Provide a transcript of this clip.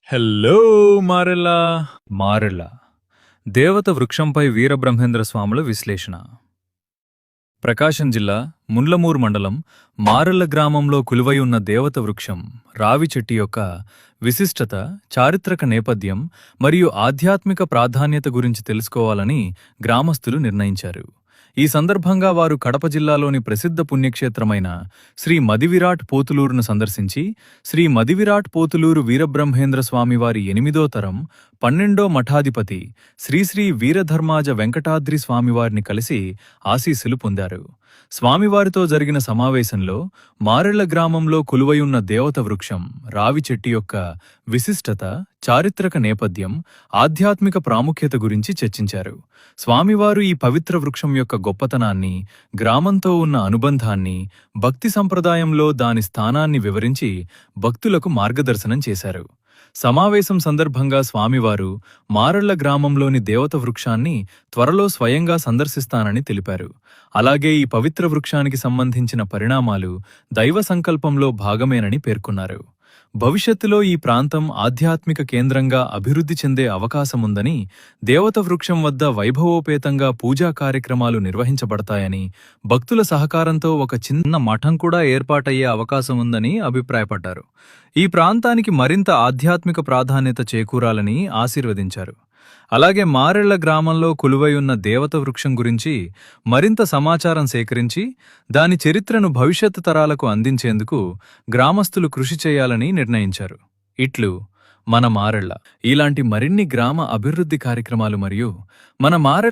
Hello Marella. Marella దేవత వృక్షంపై వీరబ్రహ్మేంద్ర స్వాముల విశ్లేషణ. ప్రకాశం జిల్లా ముండ్లమూరు మండలం మారెళ్ళ గ్రామంలో కొలువై ఉన్న దేవత వృక్షం రావి చెట్టు యొక్క విశిష్టత, చారిత్రక నేపథ్యం మరియు ఆధ్యాత్మిక ప్రాధాన్యత గురించి తెలుసుకోవాలని గ్రామస్తులు నిర్ణయించారు. ఈ సందర్భంగా వారు కడప జిల్లాలోని ప్రసిద్ధ పుణ్యక్షేత్రమైన శ్రీ మదివిరాట్ పోతులూరును సందర్శించి శ్రీ మదివిరాట్ పోతులూరు వీరబ్రహ్మేంద్ర స్వామివారి 8వ తరం 12వ మఠాధిపతి శ్రీశ్రీ వీరధర్మాజ వెంకటాద్రి స్వామివారిని కలిసి ఆశీస్సులు పొందారు. స్వామివారితో జరిగిన సమావేశంలో మారెళ్ల గ్రామంలో కొలువయున్న దేవత వృక్షం రావి చెట్టు యొక్క విశిష్టత, చారిత్రక నేపథ్యం, ఆధ్యాత్మిక ప్రాముఖ్యత గురించి చర్చించారు. స్వామివారు ఈ పవిత్ర వృక్షం యొక్క గొప్పతనాన్ని, గ్రామంతో ఉన్న అనుబంధాన్ని, భక్తి సంప్రదాయంలో దాని స్థానాన్ని వివరించి భక్తులకు మార్గదర్శనం చేశారు. సమావేశం సందర్భంగా స్వామివారు మారెళ్ల గ్రామంలోని దేవత వృక్షాన్ని త్వరలో స్వయంగా సందర్శిస్తానని తెలిపారు. అలాగే ఈ పవిత్ర వృక్షానికి సంబంధించిన పరిణామాలు దైవ సంకల్పంలో భాగమేనని పేర్కొన్నారు. భవిష్యత్తులో ఈ ప్రాంతం ఆధ్యాత్మిక కేంద్రంగా అభివృద్ధి చెందే అవకాశముందని, దేవత వృక్షం వద్ద వైభవోపేతంగా పూజా కార్యక్రమాలు నిర్వహించబడతాయని, భక్తుల సహకారంతో ఒక చిన్న మఠం కూడా ఏర్పాటయ్యే అవకాశముందని అభిప్రాయపడ్డారు. ఈ ప్రాంతానికి మరింత ఆధ్యాత్మిక ప్రాధాన్యత చేకూరాలని ఆశీర్వదించారు. అలాగే మారెళ్ల గ్రామంలో కొలువై ఉన్న దేవత వృక్షం గురించి మరింత సమాచారం సేకరించి దాని చరిత్రను భవిష్యత్తు తరాలకు అందించేందుకు గ్రామస్తులు కృషి చేయాలని నిర్ణయించారు. ఇట్లు మన మారెళ్ల. ఇలాంటి మరిన్ని గ్రామ అభివృద్ధి కార్యక్రమాలు మరియు మన మారెళ్ల